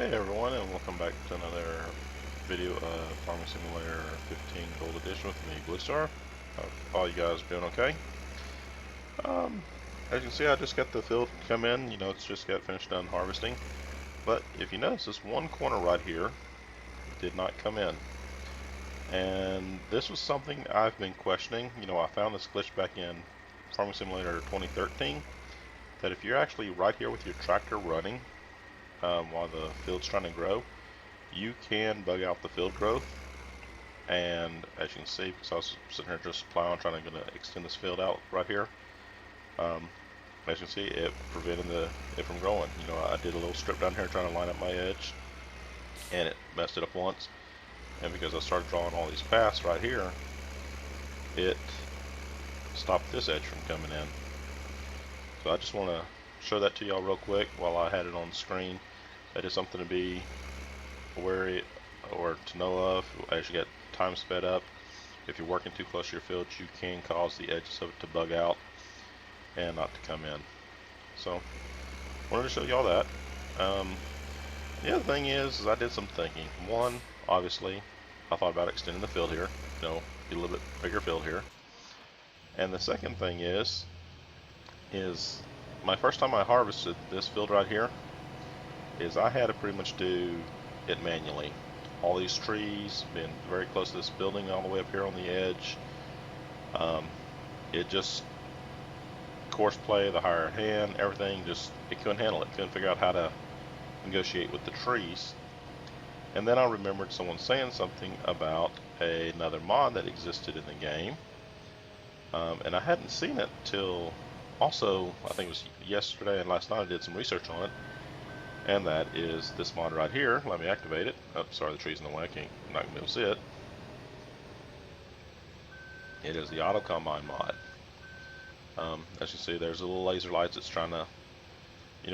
Hey everyone, and welcome back to another video of Farming Simulator 15 Gold Edition with me, Bluestar. Hope all you guys are doing okay. Um, as you can see, I just got the field come in. It's just got finished done harvesting. But if you notice, this one corner right here did not come in. And this was something I've been questioning. I found this glitch back in Farming Simulator 2013, that if you're actually right here with your tractor running while the field's trying to grow, you can bug out the field growth. And as you can see, because I was sitting here just plowing, trying to extend this field out right here, as you can see, it prevented it from growing. I did a little strip down here trying to line up my edge, and it messed it up once. And because I started drawing all these paths right here, it stopped this edge from coming in. So I just want to show that to y'all real quick while I had it on the screen. That is something to be wary or to know of as you get time sped up. If you're working too close to your field, you can cause the edges of it to bug out and not to come in. So, wanted to show y'all that. The other thing is I did some thinking. One, obviously, I thought about extending the field here. Get a little bit bigger field here. And the second thing is my first time I harvested this field right here, is I had to pretty much do it manually. All these trees, been very close to this building all the way up here on the edge. It just, course play, the higher hand, everything, it couldn't handle it. Couldn't figure out how to negotiate with the trees. And then I remembered someone saying something about another mod that existed in the game. And I hadn't seen it till also, I think it was yesterday and last night I did some research on it. And that is this mod right here. Let me activate it. Oh, sorry, the tree's in the way. I'm not going to be able to see it. It is the Auto Combine mod. As you see, there's little laser lights that's trying to,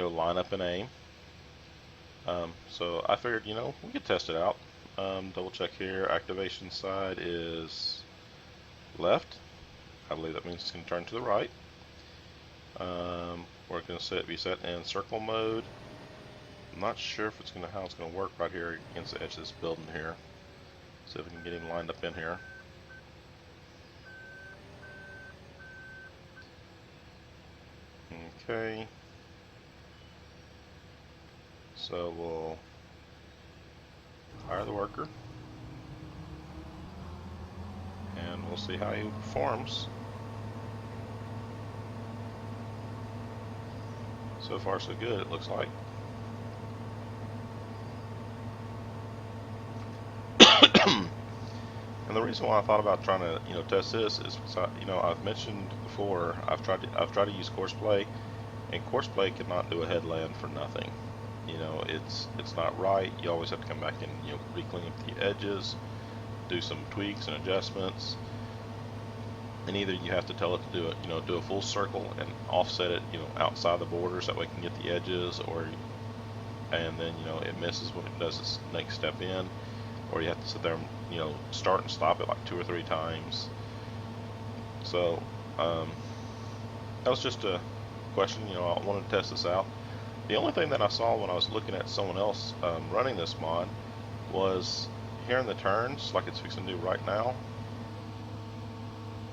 line up and aim. So I figured, we could test it out. Double check here. Activation side is left. I believe that means it's going to turn to the right. We're going to be set in circle mode. I'm not sure if how it's going to work right here against the edge of this building here. See if we can get him lined up in here. Okay. So we'll hire the worker, and we'll see how he performs. So far so good, it looks like. And the reason why I thought about trying to, test this is because I've mentioned before, I've tried to use Courseplay, and Courseplay cannot do a headland for nothing. It's not right. You always have to come back and re-clean up the edges, do some tweaks and adjustments, and either you have to tell it to do it, do a full circle and offset it, outside the borders, that way it can get the edges, and then it misses when it does its next step in, or you have to sit there and start and stop it like 2 or 3 times. So that was just a question. I wanted to test this out. The only thing that I saw when I was looking at someone else running this mod was here in the turns, like it's fixing to do right now.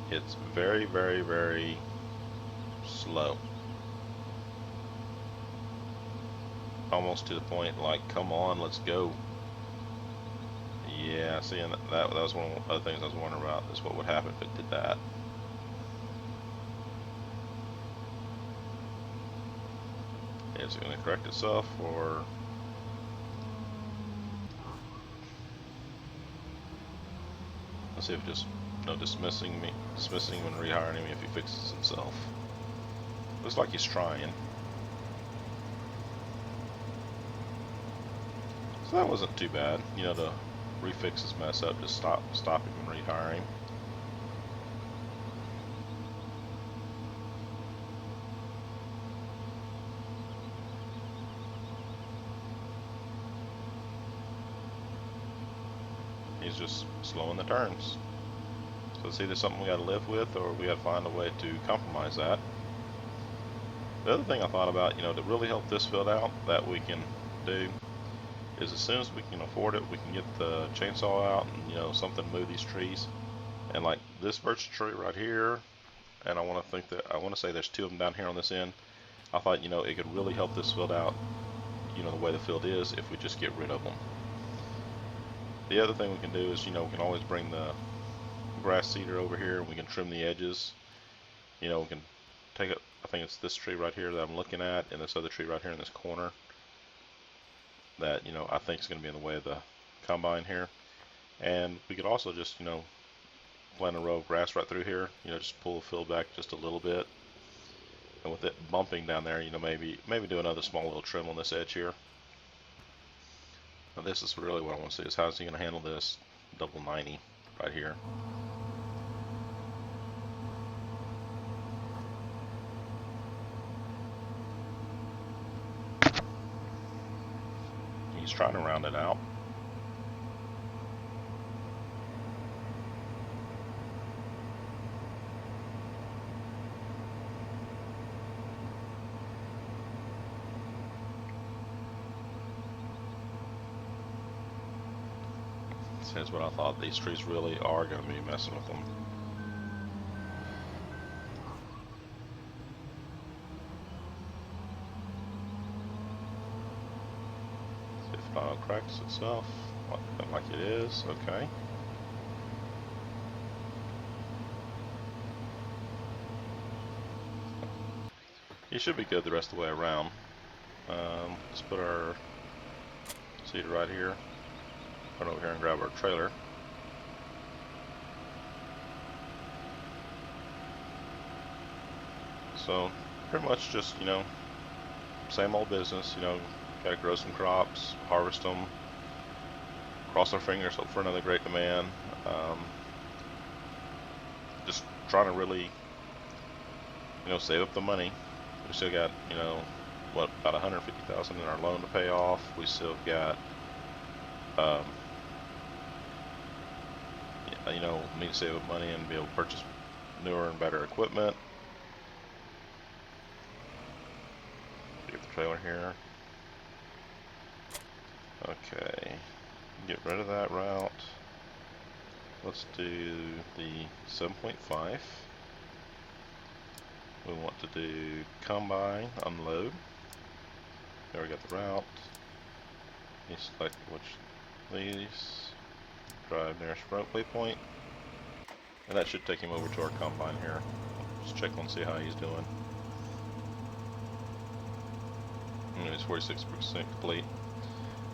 It's very, very, very slow. Almost to the point like, come on, let's go. Yeah, see, and that was one of the other things I was wondering about, is what would happen if it did that. Is it going to correct itself, or... Let's see if it just, dismissing when rehiring him if he fixes himself. Looks like he's trying. So that wasn't too bad, to refix his mess up, just stop him and rehire him. He's just slowing the turns. So it's either something we got to live with, or we got to find a way to compromise that. The other thing I thought about, to really help this field out, that we can do, is as soon as we can afford it, we can get the chainsaw out and, you know, something to move these trees. And like this birch tree right here, and I want to say there's 2 of them down here on this end. I thought, you know, it could really help this field out, you know, the way the field is, if we just get rid of them. The other thing we can do is, you know, we can always bring the grass seeder over here and we can trim the edges. You know, we can take it, I think it's this tree right here that I'm looking at, and this other tree right here in this corner that, you know, I think is going to be in the way of the combine here. And we could also just, you know, plant a row of grass right through here, you know, just pull the field back just a little bit. And with it bumping down there, you know, maybe do another small little trim on this edge here. Now this is really what I want to see, is how is he going to handle this double 90 right here. He's trying to round it out. Here's what I thought. These trees really are going to be messing with them. See if it auto cracks itself like it is. Okay. You should be good the rest of the way around. Let's put our seeder right here. Run over here and grab our trailer. So pretty much just, you know, same old business. You know, gotta grow some crops, harvest them, cross our fingers, hope for another great demand. Just trying to really, you know, save up the money. We still got, you know, what, about $150,000 in our loan to pay off. We still got you know, need to save up money and be able to purchase newer and better equipment. Get the trailer here. Okay, get rid of that route. Let's do the 7.5. We want to do combine, unload. There we got the route. You select which these. Drive nearest route waypoint, and that should take him over to our combine here. Just check and see how he's doing. He's 46% complete.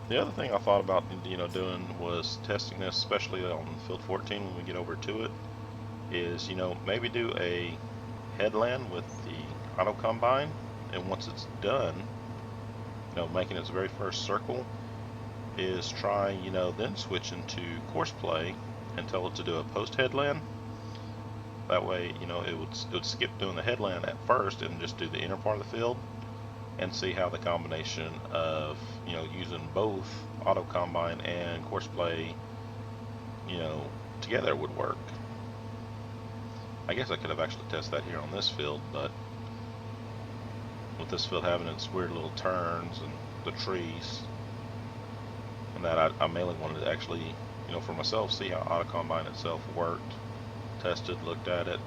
The other thing I thought about, you know, doing was testing this, especially on field 14 when we get over to it, is, you know, maybe do a headland with the auto combine, and once it's done, you know, making its very first circle, is try, you know, then switch into course play and tell it to do a post headland. That way, you know, it would skip doing the headland at first and just do the inner part of the field, and see how the combination of, you know, using both auto combine and course play, you know, together would work. I guess I could have actually tested that here on this field, but with this field having its weird little turns and the trees, that I mainly wanted to actually, you know, for myself, see how auto combine itself worked, tested, looked at it.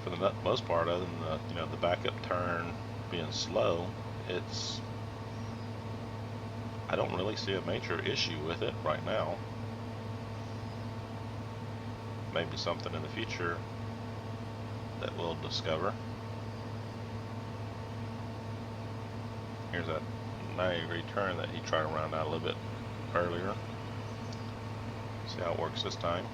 For the most part, other than the, you know, the backup turn being slow, I don't really see a major issue with it right now. Maybe something in the future that we'll discover. Here's that 90-degree turn that he tried to round out a little bit earlier. See how it works this time.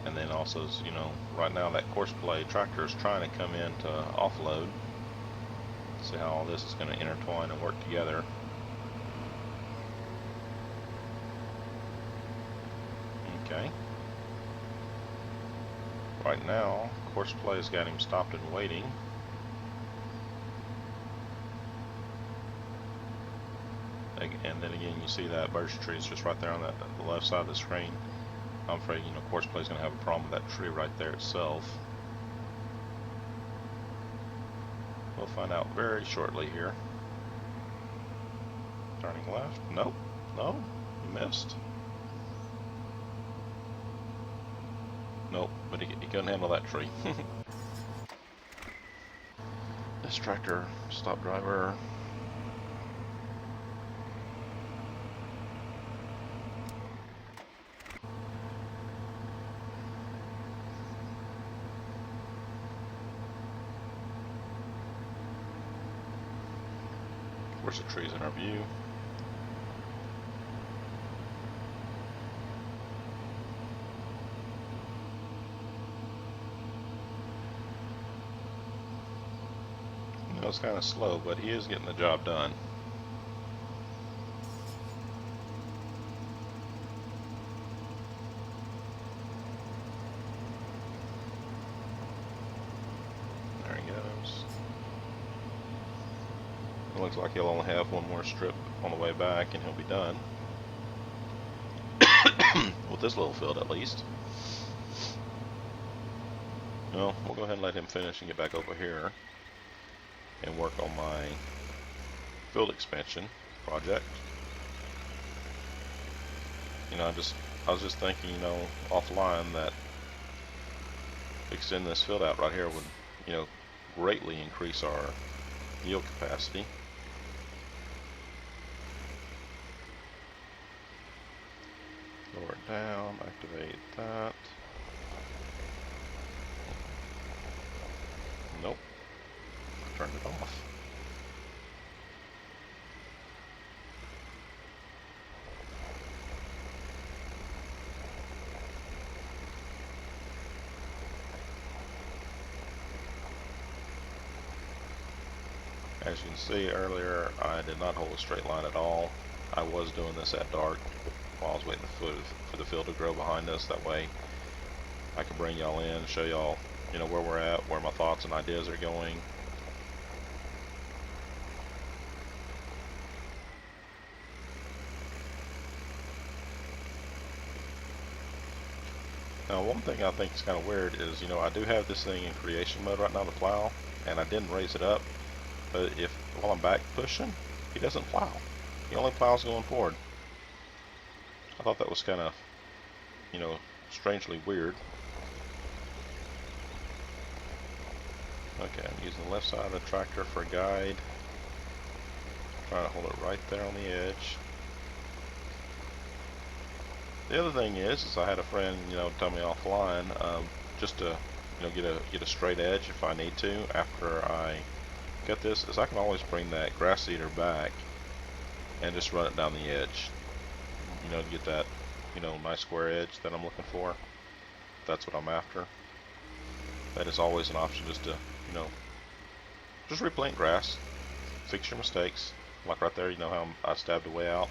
And then also, you know, right now that course play tractor is trying to come in to offload. See how all this is going to intertwine and work together. Okay. Right now, course play's got him stopped and waiting. And then again, you see that birch tree is just right there on the left side of the screen. I'm afraid, you know, course play's going to have a problem with that tree right there itself. We'll find out very shortly here. Turning left. Nope. No. You missed. Nope. But he couldn't handle that tree. This tractor, stop driver. Where's the trees in our view? You know, it's kind of slow, but he is getting the job done. There he goes. It looks like he'll only have one more strip on the way back and he'll be done. With this little field at least. Well, we'll go ahead and let him finish and get back over here and work on my field expansion project. You know, I was just thinking, you know, offline that extend this field out right here would, you know, greatly increase our yield capacity. Lower it down, activate that. Nope. Turned it off. As you can see earlier, I did not hold a straight line at all. I was doing this at dark while I was waiting for the field to grow behind us. That way I can bring y'all in and show y'all, you know, where we're at, where my thoughts and ideas are going. Now, one thing I think is kind of weird is, you know, I do have this thing in creation mode right now to plow, and I didn't raise it up, but while I'm back pushing, he doesn't plow. He only plows going forward. I thought that was kind of, you know, strangely weird. Okay, I'm using the left side of the tractor for a guide. Trying to hold it right there on the edge. The other thing is I had a friend, you know, tell me offline, just to, you know, get a straight edge if I need to after I get this, is I can always bring that grass seeder back and just run it down the edge, you know, to get that, you know, nice square edge that I'm looking for. That's what I'm after. That is always an option, just to, you know, just replant grass, fix your mistakes. Like right there, you know how I stabbed away out.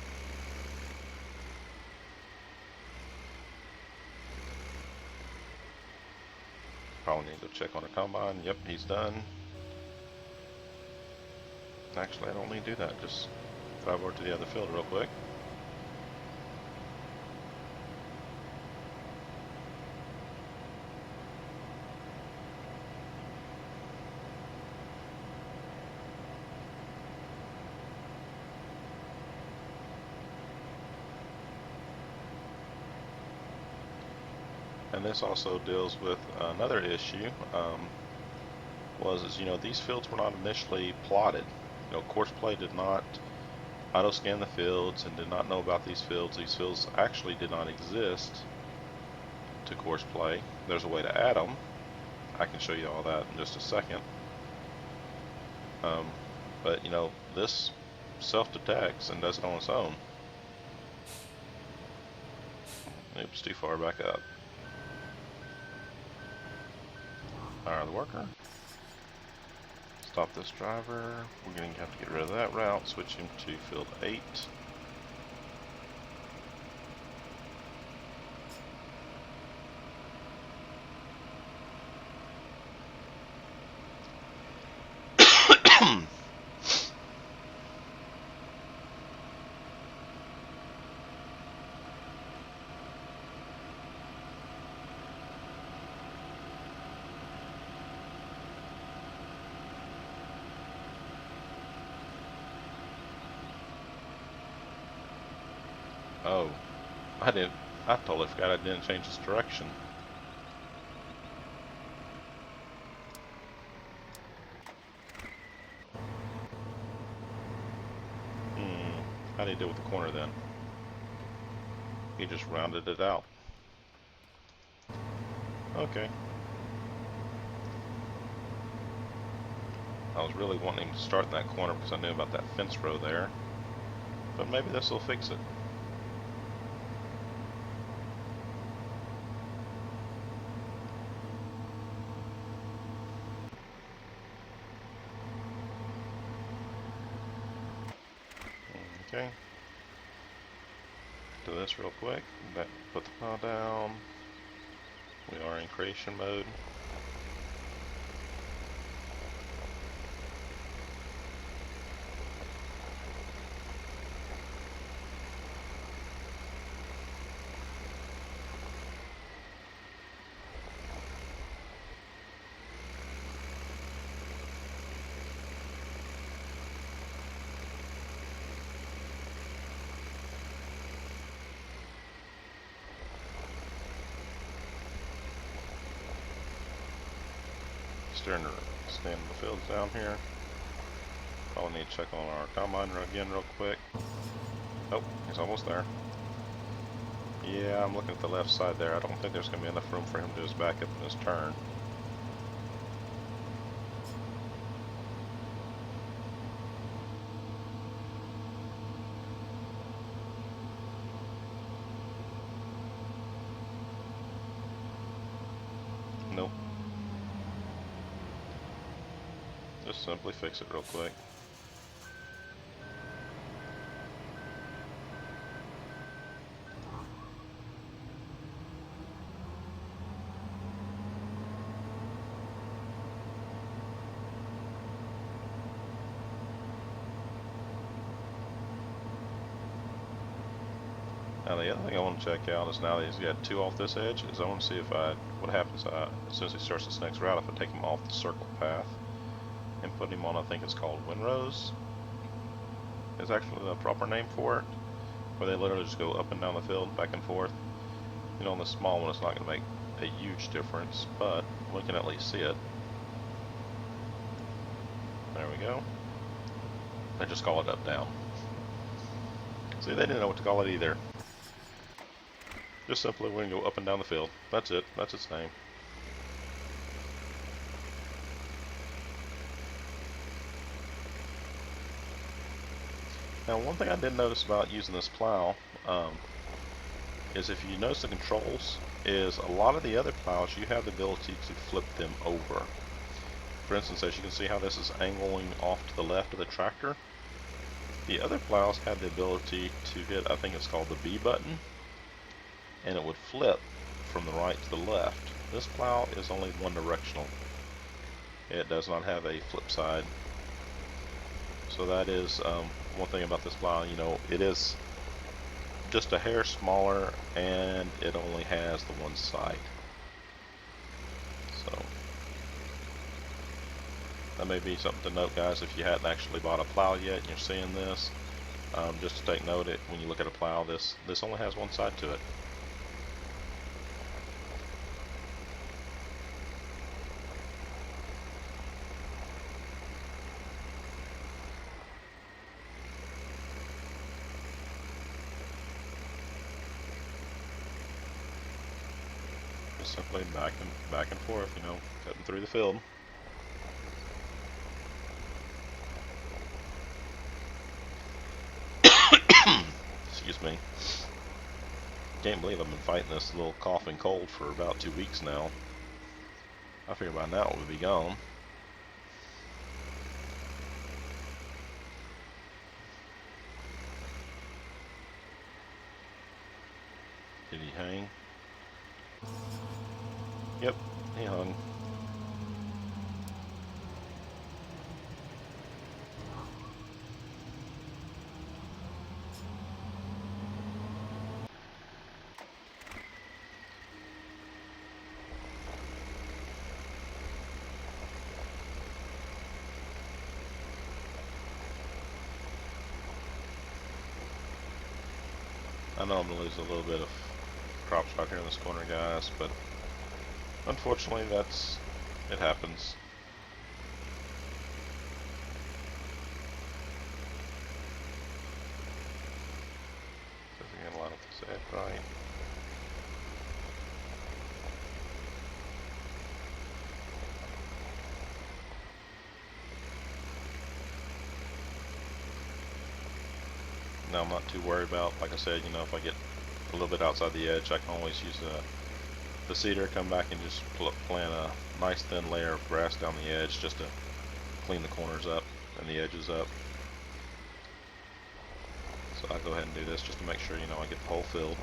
Probably need to check on the combine. Yep, he's done. Actually, I don't need to do that. Just drive over to the other field real quick. And this also deals with another issue, you know, these fields were not initially plotted. You know, Courseplay did not auto scan the fields and did not know about these fields. These fields actually did not exist to Courseplay. There's a way to add them. I can show you all that in just a second. But you know, this self-detects and does it on its own. Oops, too far back up. Fire the worker. Stop this driver. We're going to have to get rid of that route, switch him to field 8. Oh, I totally forgot I didn't change its direction. How do you deal with the corner then? He just rounded it out. Okay. I was really wanting to start in that corner because I knew about that fence row there. But maybe this will fix it. Okay. Do this real quick. Put the plow down. We are in creation mode. Stand the fields down here. Probably need to check on our combine again real quick. Oh, he's almost there. Yeah, I'm looking at the left side there. I don't think there's going to be enough room for him to do his back up in his turn. Nope. Just simply fix it real quick. Now the other thing I want to check out is now that he's got two off this edge, is I want to see what happens as soon as he starts this next route if I take him off the circle path and put him on, I think it's called windrows, is actually the proper name for it, where they literally just go up and down the field, back and forth. You know, on the small one it's not going to make a huge difference, but we can at least see it. There we go. They just call it up down. See, they didn't know what to call it either. Just simply we're going to go up and down the field. That's it. That's its name. Now, one thing I did notice about using this plow is if you notice the controls, is a lot of the other plows you have the ability to flip them over. For instance, as you can see how this is angling off to the left of the tractor, the other plows have the ability to hit, I think it's called the B button, and it would flip from the right to the left. This plow is only one directional. It does not have a flip side. So that is one thing about this plow. You know, it is just a hair smaller and it only has the one side. So that may be something to note, guys, if you hadn't actually bought a plow yet and you're seeing this. Just to take note, when you look at a plow, this only has one side to it. Simply back and forth, you know, cutting through the field. Excuse me. Can't believe I've been fighting this little coughing cold for about 2 weeks now. I figure by now it would be gone. Did he hang? Yep, he hung. know I'm going to lose a little bit of crop stock here in this corner, guys, but unfortunately it happens. So if you're going to line up this edge right. Now I'm not too worried about, like I said, you know, if I get a little bit outside the edge, I can always use the seeder, come back and just plant a nice thin layer of grass down the edge just to clean the corners up and the edges up. So I'll go ahead and do this just to make sure, you know, I get the hole filled.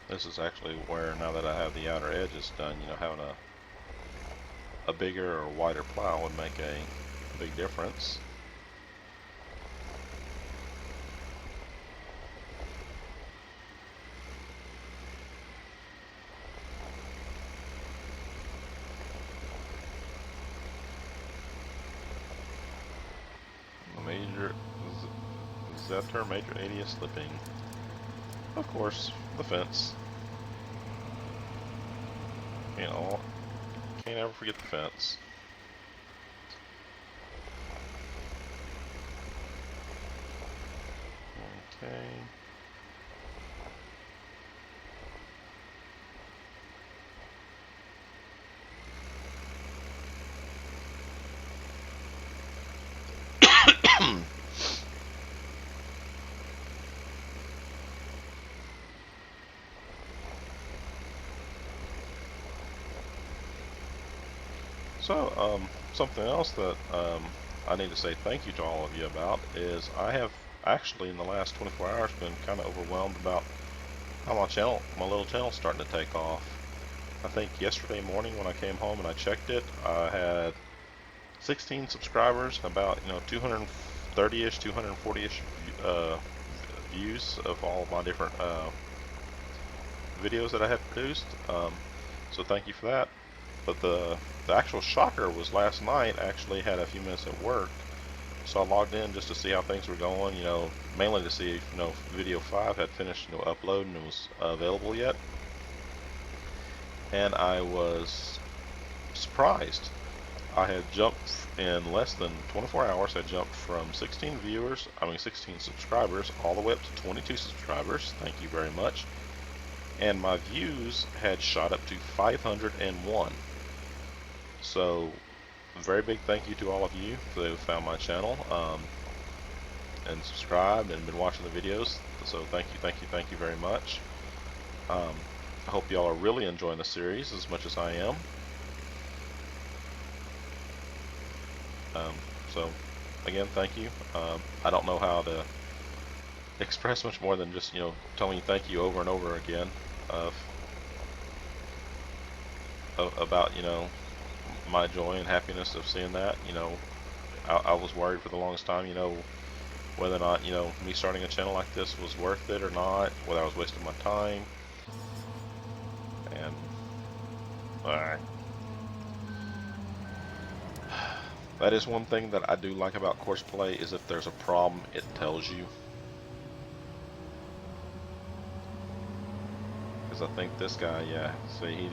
This is actually where, now that I have the outer edges done, you know, having a bigger or wider plow would make a big difference. Zetor major 80th slipping. Of course, the fence. Can't ever forget the fence. Okay. So, something else that I need to say thank you to all of you about is I have actually in the last 24 hours been kind of overwhelmed about how my little channel's starting to take off. I think yesterday morning when I came home and I checked it, I had 16 subscribers, about 230-ish, 240-ish views of all of my different videos that I had produced. So thank you for that. But the actual shocker was last night. I actually had a few minutes at work, so I logged in just to see how things were going, mainly to see if, video 5 had finished, uploading and was available yet. And I was surprised. I had jumped in less than 24 hours. I jumped from 16 subscribers all the way up to 22 subscribers. Thank you very much. And my views had shot up to 501. So, a very big thank you to all of you who found my channel and subscribed and been watching the videos. So thank you very much. I hope y'all are really enjoying the series as much as I am. So again, thank you. I don't know how to express much more than just telling you thank you over and over again about my joy and happiness of seeing that. I was worried for the longest time, whether or not, me starting a channel like this was worth it or not, whether I was wasting my time. And, alright. That is one thing that I do like about Courseplay, is if there's a problem, it tells you. Because I think this guy, yeah, see,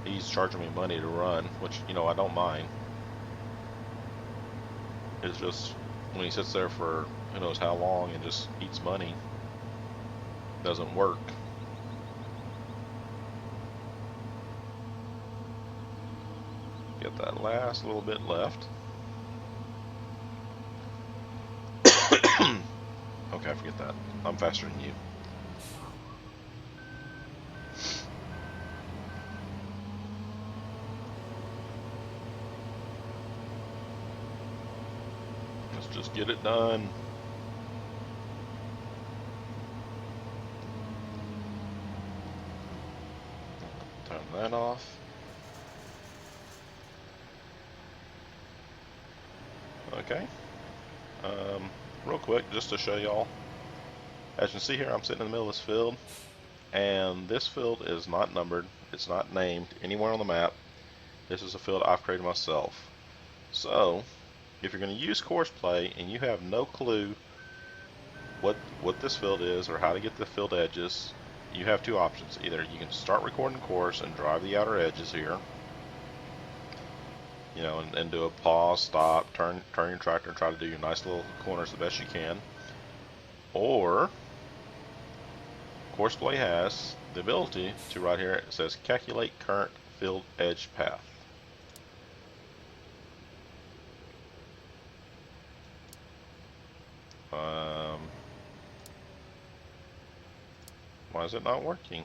he's charging me money to run, which, I don't mind. It's just, when he sits there for who knows how long and just eats money, it doesn't work. Get that last little bit left. Okay, forget that. I'm faster than you. Let's just get it done. that off. Okay. Real quick, just to show y'all. As you can see here, I'm sitting in the middle of this field, and this field is not numbered. It's not named anywhere on the map. This is a field I've created myself. So, if you're going to use Courseplay and you have no clue what this field is or how to get the field edges, you have two options. Either you can start recording course and drive the outer edges here, you know, and do a pause, stop, turn your tractor and try to do your nice little corners the best you can. Or Courseplay has the ability to, right here it says calculate current field edge path. Why is it not working?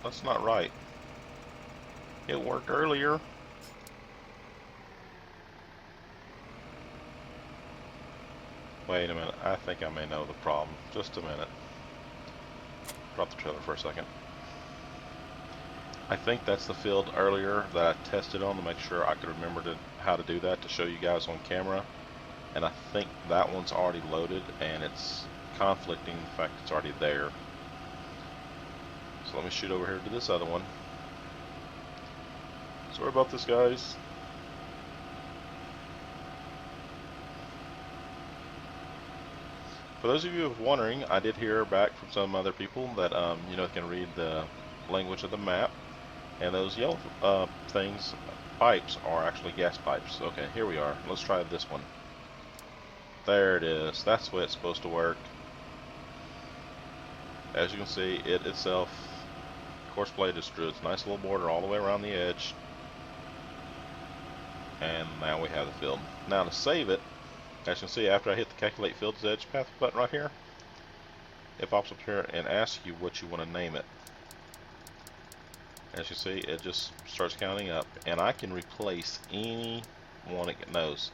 That's not right. It worked earlier. Wait a minute, I think I may know the problem. Just a minute. Drop the trailer for a second. I think that's the field earlier that I tested on to make sure I could remember how to do that to show you guys on camera. And I think that one's already loaded and it's conflicting the fact it's already there. So let me shoot over here to this other one. Sorry about this, guys. For those of you who are wondering, I did hear back from some other people that you know, can read the language of the map, and those yellow things, pipes, are actually gas pipes. Okay, here we are. Let's try this one. There it is. That's the way it's supposed to work. As you can see, it itself, Courseplay just drew its nice little border all the way around the edge. And now we have the field. Now to save it, as you can see, after I hit the calculate fields edge path button right here, it pops up here and asks you what you want to name it. As you see, it just starts counting up, and I can replace any one it knows.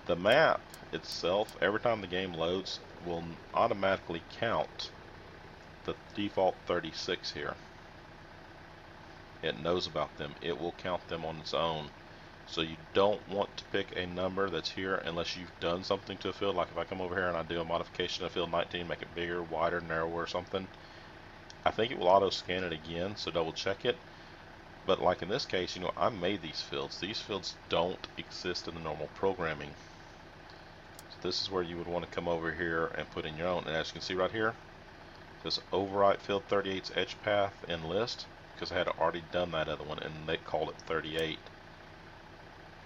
The map itself, every time the game loads, will automatically count the default 36 here. It knows about them. It will count them on its own. So you don't want to pick a number that's here unless you've done something to a field. Like if I come over here and I do a modification of field 19, make it bigger, wider, narrower or something, I think it will auto scan it again, so double check it. But like in this case, you know, I made these fields. These fields don't exist in the normal programming. So this is where you would want to come over here and put in your own. And as you can see right here, this overwrite field 38's edge path in list, because I had already done that other one and they called it 38.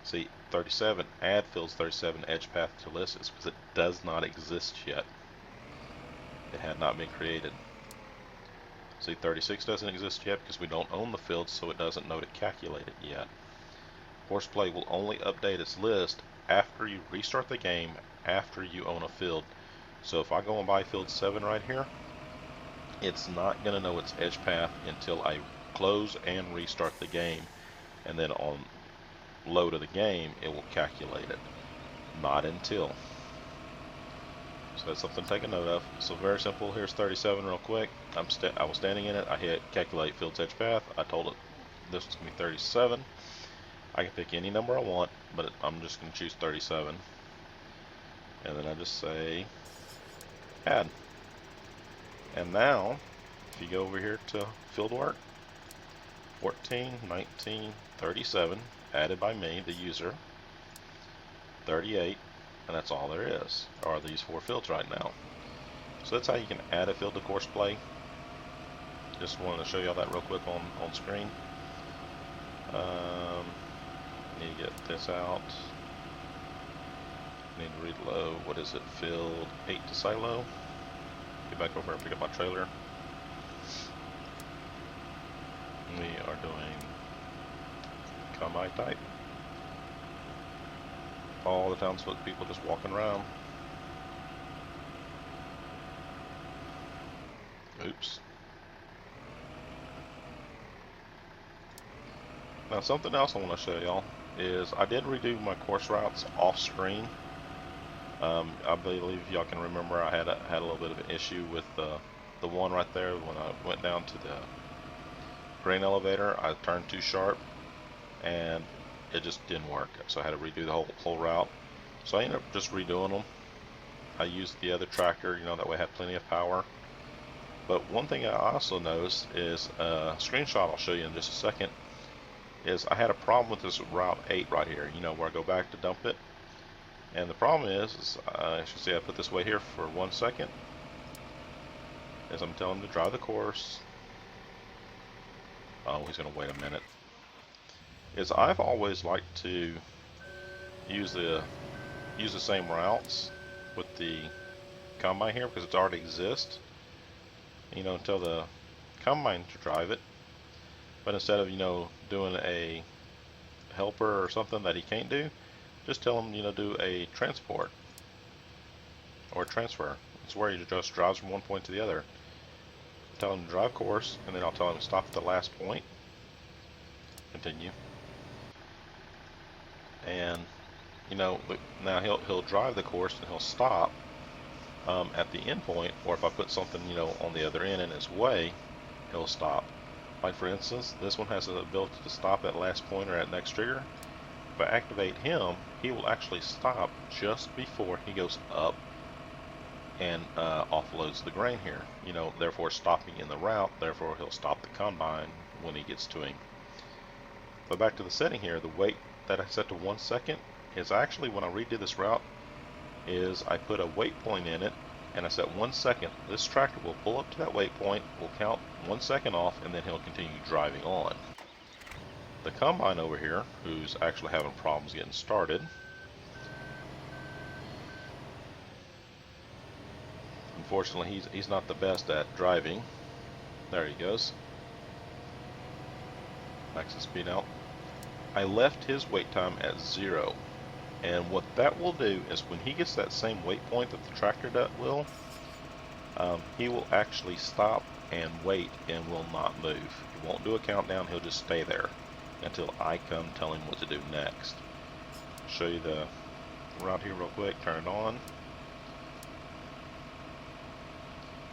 See, 37, add fields 37 edge path to list is because it does not exist yet. It had not been created. See, 36 doesn't exist yet because we don't own the field, so it doesn't know to calculate it yet. Courseplay will only update its list after you restart the game, after you own a field. So if I go and buy field 7 right here, it's not going to know its edge path until I close and restart the game. And then on load of the game, it will calculate it. Not until. So that's something to take a note of. So very simple. Here's 37 real quick. I was standing in it. I hit calculate field's edge path. I told it this was going to be 37. I can pick any number I want, but I'm just going to choose 37. And then I just say add. And now, if you go over here to field work, 14, 19, 37, added by me, the user, 38, and that's all there is, are these 4 fields right now. So that's how you can add a field to Courseplay. Just wanted to show you all that real quick on screen. Need to get this out. Need to reload. What is it? Field 8 to silo. Get back over and pick up my trailer. We are doing combine type. All the townsfolk people just walking around. Oops. Now something else I want to show y'all is I did redo my course routes off screen. I believe y'all can remember I had a little bit of an issue with the one right there when I went down to the grain elevator. I turned too sharp and it just didn't work, so I had to redo the whole route. So I ended up just redoing them. I used the other tractor, you know, that way I had plenty of power. But one thing I also noticed is a screenshot I'll show you in just a second is I had a problem with this Route 8 right here, you know, where I go back to dump it. And the problem is as you can see, I put this way here for 1 second as I'm telling him to drive the course. Oh, he's going to wait a minute. Is I've always liked to use the same routes with the combine here because it already exists. You know, tell the combine to drive it, but instead of, you know, doing a helper or something that he can't do, just tell him, you know, do a transport or transfer. It's where he just drives from one point to the other. Tell him to drive course, and then I'll tell him to stop at the last point. Continue. And you know, now he'll drive the course and he'll stop at the end point, or if I put something, you know, on the other end in his way, he'll stop. Like for instance, this one has the ability to stop at last point or at next trigger. If I activate him, he will actually stop just before he goes up and offloads the grain here. You know, therefore stopping in the route, therefore he'll stop the combine when he gets to him. But back to the setting here, the wait that I set to 1 second is actually, when I redid this route, is I put a waypoint in it and I set 1 second. This tractor will pull up to that waypoint, will count 1 second off, and then he'll continue driving on. The combine over here, who's actually having problems getting started, unfortunately he's not the best at driving. There he goes. Max the speed out. I left his wait time at 0. And what that will do is when he gets that same waypoint that the tractor will, he will actually stop and wait and will not move. He won't do a countdown, he'll just stay there until I come tell him what to do next. Show you the route here real quick, turn it on.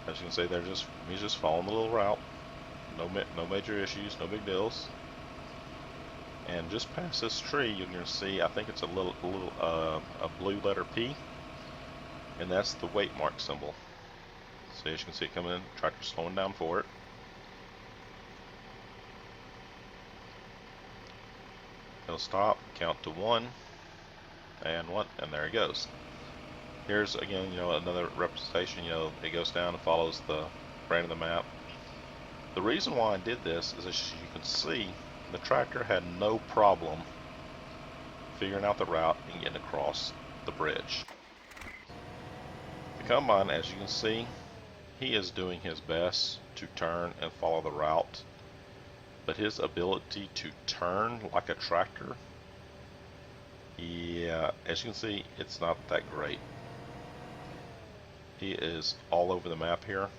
As you can see, he's just following the little route. No major issues, no big deals. And just past this tree, you're going to see, I think it's a blue letter P, and that's the wait mark symbol. So as you can see it coming in, tractor slowing down for it. He'll stop, count to 1, and there he goes. Here's again, you know, another representation. You know, it goes down and follows the grain of the map. The reason why I did this is, as you can see, the tractor had no problem figuring out the route and getting across the bridge. The combine, as you can see, he is doing his best to turn and follow the route, but his ability to turn like a tractor, yeah, as you can see, it's not that great. He is all over the map here.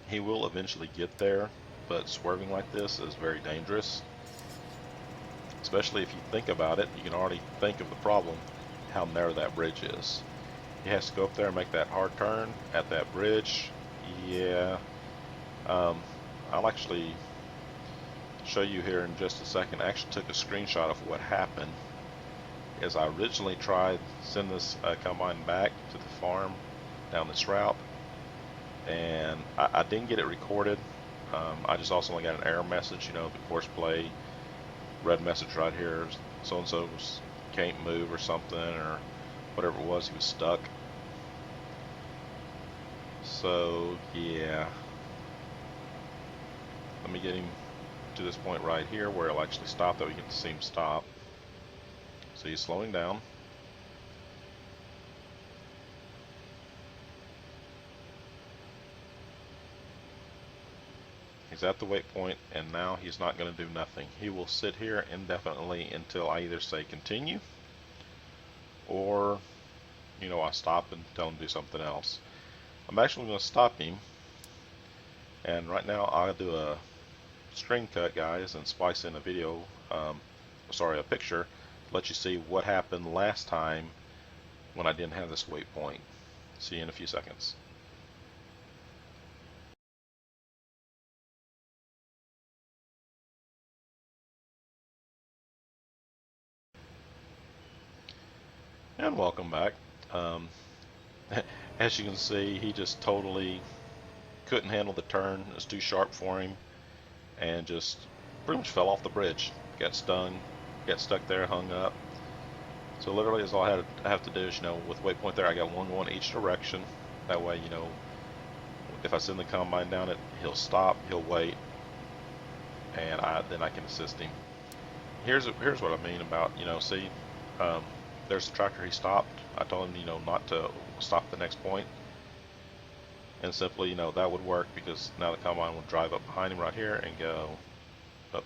He will eventually get there, but swerving like this is very dangerous. Especially if you think about it, you can already think of the problem, how narrow that bridge is. He has to go up there and make that hard turn at that bridge. Yeah, I'll actually show you here in just a second. I actually took a screenshot of what happened. As I originally tried to send this combine back to the farm down this route, and I didn't get it recorded. I just also only got an error message, you know, the course play, red message right here, so-and-so can't move or something, or whatever it was, he was stuck. So, yeah. Let me get him to this point right here where he'll actually stop, that we can see him stop. So he's slowing down. He's at the waypoint, and now he's not going to do nothing. He will sit here indefinitely until I either say continue or, you know, I stop and tell him to do something else. I'm actually going to stop him, and right now I'll do a screen cut, guys, and splice in a video, a picture, to let you see what happened last time when I didn't have this waypoint. See you in a few seconds. And welcome back. Um, as you can see, he just totally couldn't handle the turn. It was too sharp for him, and just pretty much fell off the bridge. Got stung, got stuck there, hung up. So literally, that's all I have to do is, you know, with waypoint there, I got one going each direction. That way, you know, if I send the combine down it, he'll stop, he'll wait, and then I can assist him. Here's what I mean about, you know, see, there's the tractor he stopped. I told him, you know, not to stop the next point, and simply, you know, that would work because now the combine will drive up behind him right here and go, oh,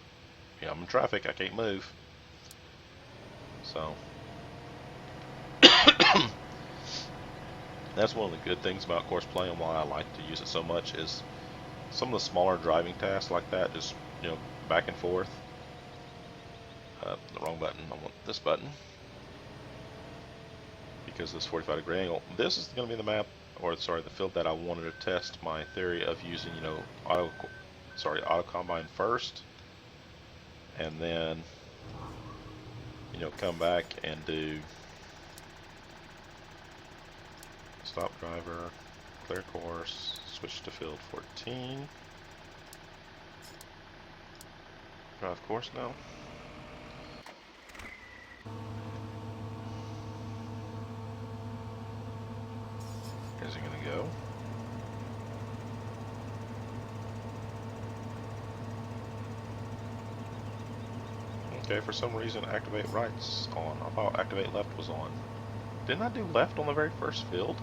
yeah, I'm in traffic, I can't move. So that's one of the good things about course play, and why I like to use it so much, is some of the smaller driving tasks like that, just, you know, back and forth. The wrong button, I want this button, because this 45-degree angle. This is going to be the map, or sorry, the field that I wanted to test my theory of using, you know, auto combine first, and then, you know, come back and do stop driver, clear course, switch to field 14, drive course now. Where's he gonna go? Okay, for some reason activate right's on. I thought activate left was on. Didn't I do left on the very first field?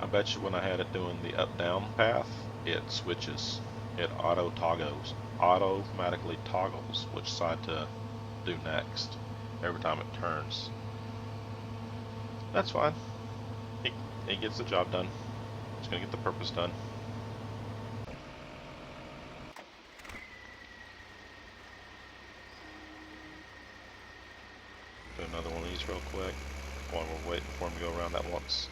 I bet you when I had it doing the up-down path, it switches. It automatically toggles which side to do next every time it turns. That's fine. He gets the job done. He's gonna get the purpose done. Do another one of these real quick while we're waiting for him to go around that once.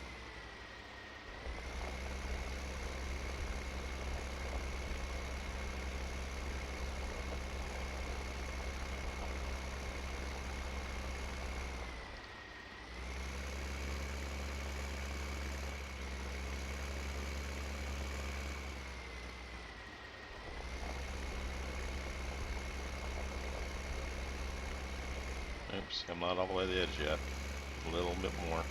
Oops, I'm not all the way to the edge yet. A little bit more.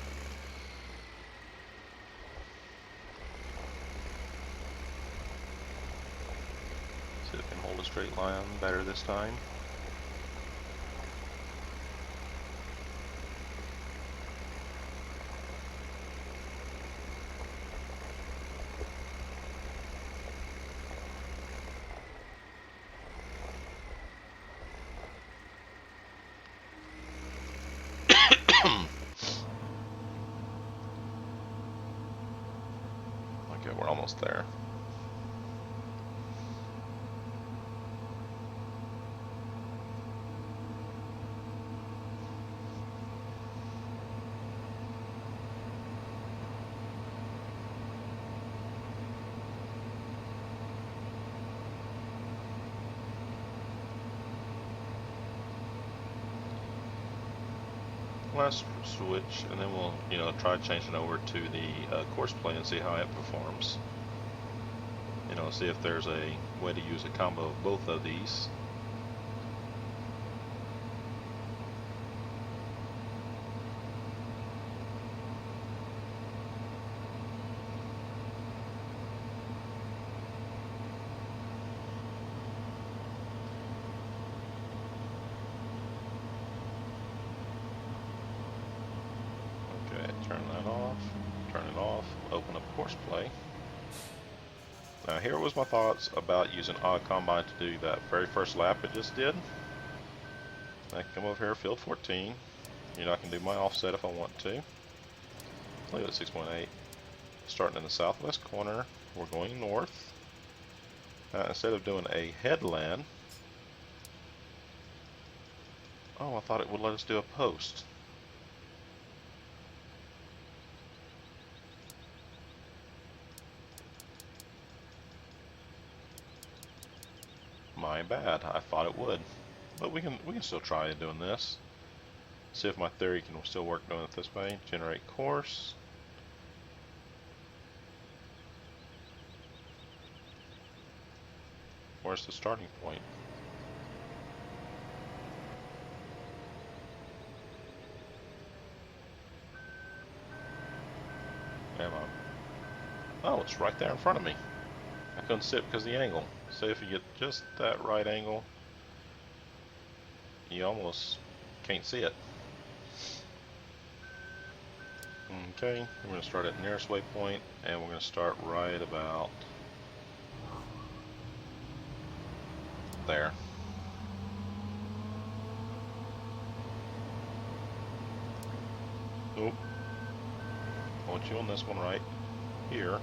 See if I can hold a straight line better this time. Okay, we're almost there. Last switch, and then we'll, you know, try changing over to the course play and see how it performs. You know, see if there's a way to use a combo of both of these. Turn that off, turn it off, open up course play. Now here was my thoughts about using auto combine to do that very first lap it just did. I can come over here, field 14. You know, I can do my offset if I want to. Leave it at 6.8. Starting in the southwest corner, we're going north. Instead of doing a headland, oh, I thought it would let us do a post. My bad. I thought it would, but we can still try doing this. See if my theory can still work doing it this way. Generate course. Where's the starting point? Am I? Oh, it's right there in front of me. I couldn't see it because of the angle. So if you get just that right angle, you almost can't see it. Okay, we're going to start at nearest waypoint, and we're going to start right about there. Oop. I want you on this one right here.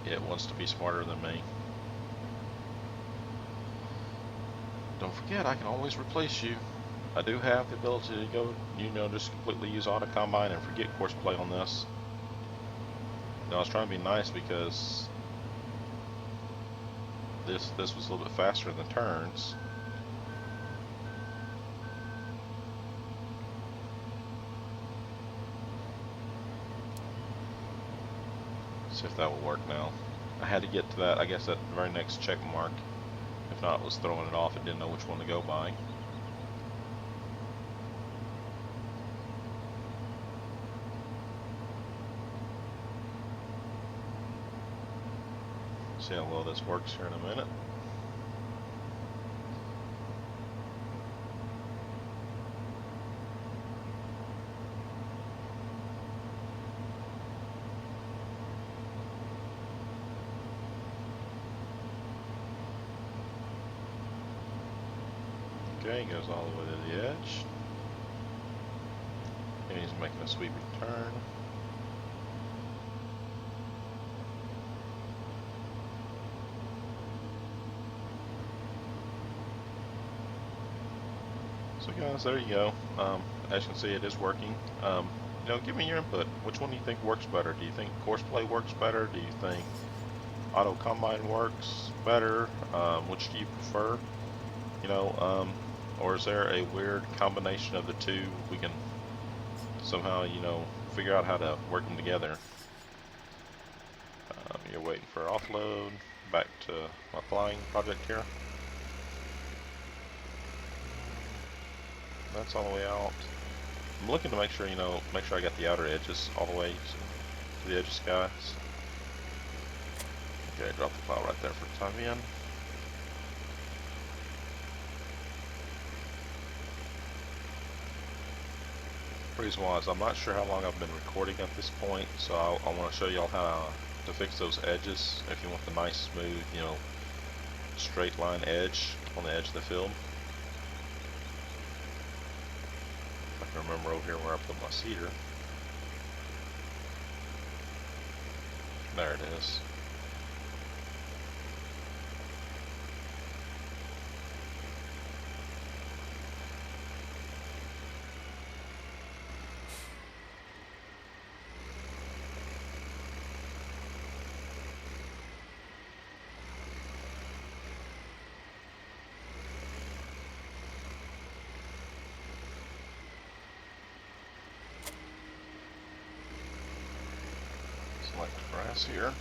It wants to be smarter than me. Don't forget, I can always replace you. I do have the ability to go, you know, just completely use auto combine and forget course play on this. Now I was trying to be nice because this was a little bit faster than turns. See if that will work now. I had to get to that, I guess, that very next check mark. If not, it was throwing it off. It didn't know which one to go by. See how well this works here in a minute. Okay, goes all the way to the edge. And he's making a sweeping turn. So guys, there you go. As you can see, it is working. You know, give me your input. Which one do you think works better? Do you think course play works better? Do you think auto combine works better? Which do you prefer? You know, or is there a weird combination of the two we can somehow, you know, figure out how to work them together? You're waiting for offload. Back to my flying project here. That's all the way out. I'm looking to make sure, you know, make sure I got the outer edges all the way to the edge of skies. Okay, drop the file right there for the time being. Reason why is I'm not sure how long I've been recording at this point, so I want to show y'all how to fix those edges if you want the nice, smooth, you know, straight line edge on the edge of the field. If I can remember over here where I put my cedar. There it is. Select grass here.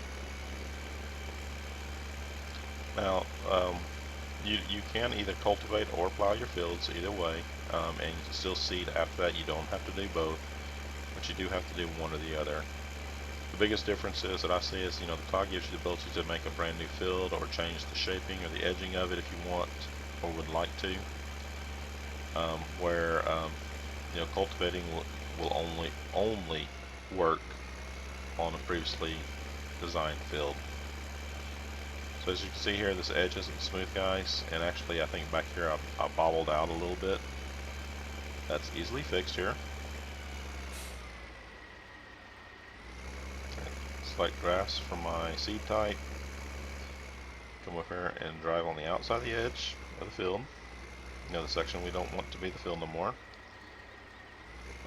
Now, you can either cultivate or plow your fields, either way, and you can still seed after that. You don't have to do both, but you do have to do one or the other. The biggest difference is that I see is, you know, the plow gives you the ability to make a brand new field or change the shaping or the edging of it if you want or would like to. Where you know, cultivating will only work on a previously designed field. So as you can see here, this edge isn't smooth, guys, and actually I think back here I bobbled out a little bit. That's easily fixed here. Select grass from my seed type. Come over here and drive on the outside of the edge of the field. You know, the section we don't want to be the field no more.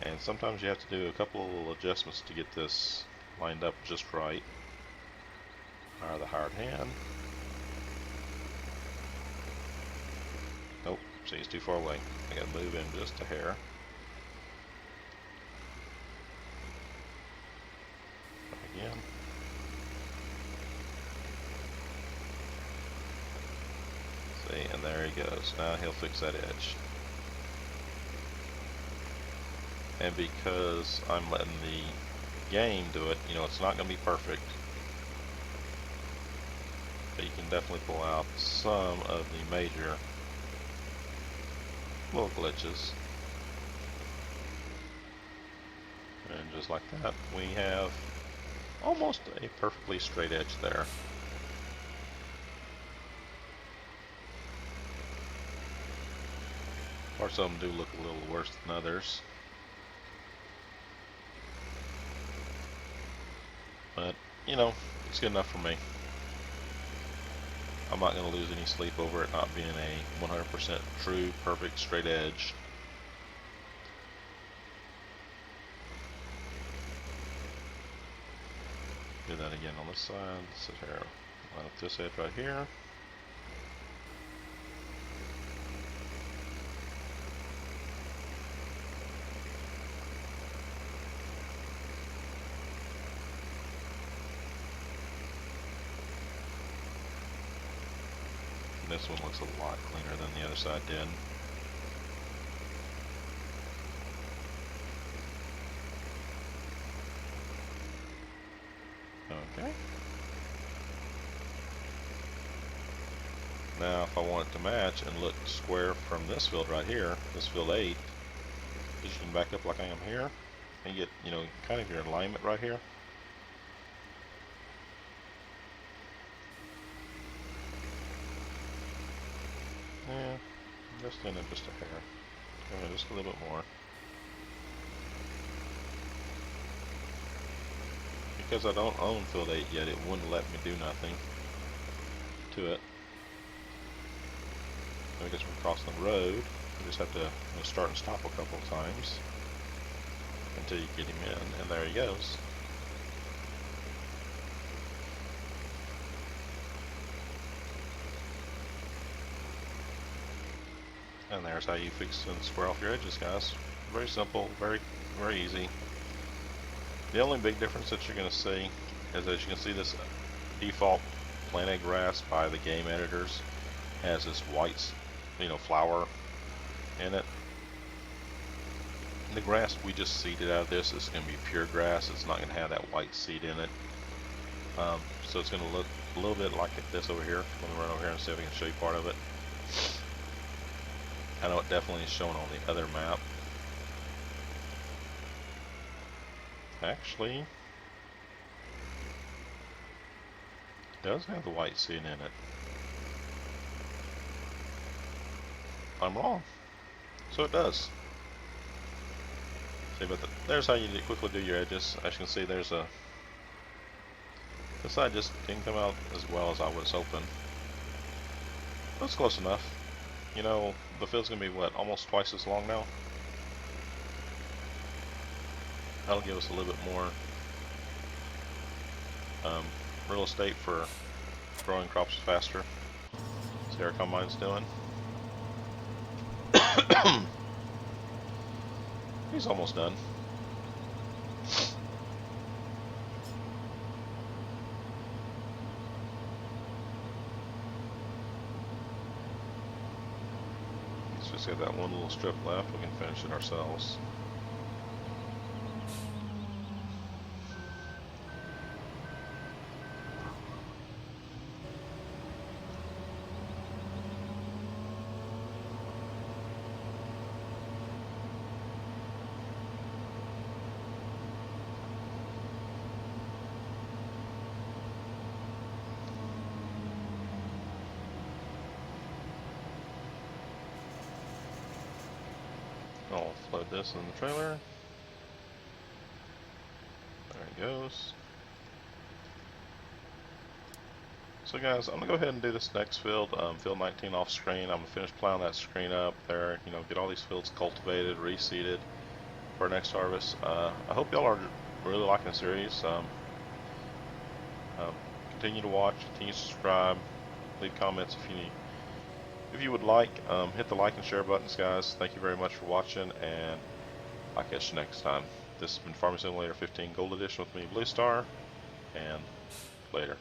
And sometimes you have to do a couple of little adjustments to get this lined up just right. Hire the hired hand. Nope, see, it's too far away. I gotta move in just a hair. Again. See, and there he goes. Now he'll fix that edge. And because I'm letting the game do it, you know, it's not going to be perfect. But you can definitely pull out some of the major little glitches. And just like that, we have almost a perfectly straight edge there. Or some do look a little worse than others. But, you know, it's good enough for me. I'm not going to lose any sleep over it not being a 100% true, perfect, straight edge. Do that again on this side. Sit here, line up this edge right here. This one looks a lot cleaner than the other side did. Okay. Now if I want it to match and look square from this field right here, this field 8, you can back up like I am here and get, you know, kind of your alignment right here. Yeah, just in it just a hair. Come in just a little bit more. Because I don't own field 8 yet, it wouldn't let me do nothing to it. I guess we're crossing the road. You just have to start and stop a couple of times until you get him in, and there he goes. And there's how you fix and square off your edges, guys. Very simple, very easy. The only big difference that you're going to see is, as you can see, this default planted grass by the game editors has this white, you know, flower in it. The grass we just seeded out of this is going to be pure grass. It's not going to have that white seed in it. So it's going to look a little bit like this over here. Let me run over here and see if I can show you part of it. I know it definitely is shown on the other map. Actually, it does have the white seed in it. I'm wrong. So it does. See, but there's how you quickly do your edges. As you can see, there's a... This side just didn't come out as well as I was hoping. But it's close enough. You know, the field's going to be, what, almost twice as long now? That'll give us a little bit more real estate for growing crops faster. See how our combine's doing? He's almost done. He's just got that one little strip left. We can finish it ourselves. I'll flood this in the trailer. There it goes. So guys, I'm going to go ahead and do this next field, field 19 off screen. I'm going to finish plowing that screen up there, you know, get all these fields cultivated, reseeded for our next harvest. I hope y'all are really liking the series. Continue to watch, continue to subscribe, leave comments if you would like. Hit the like and share buttons, guys. Thank you very much for watching, and I'll catch you next time. This has been Farming Simulator 15 Gold Edition with me, Blue Star, and later.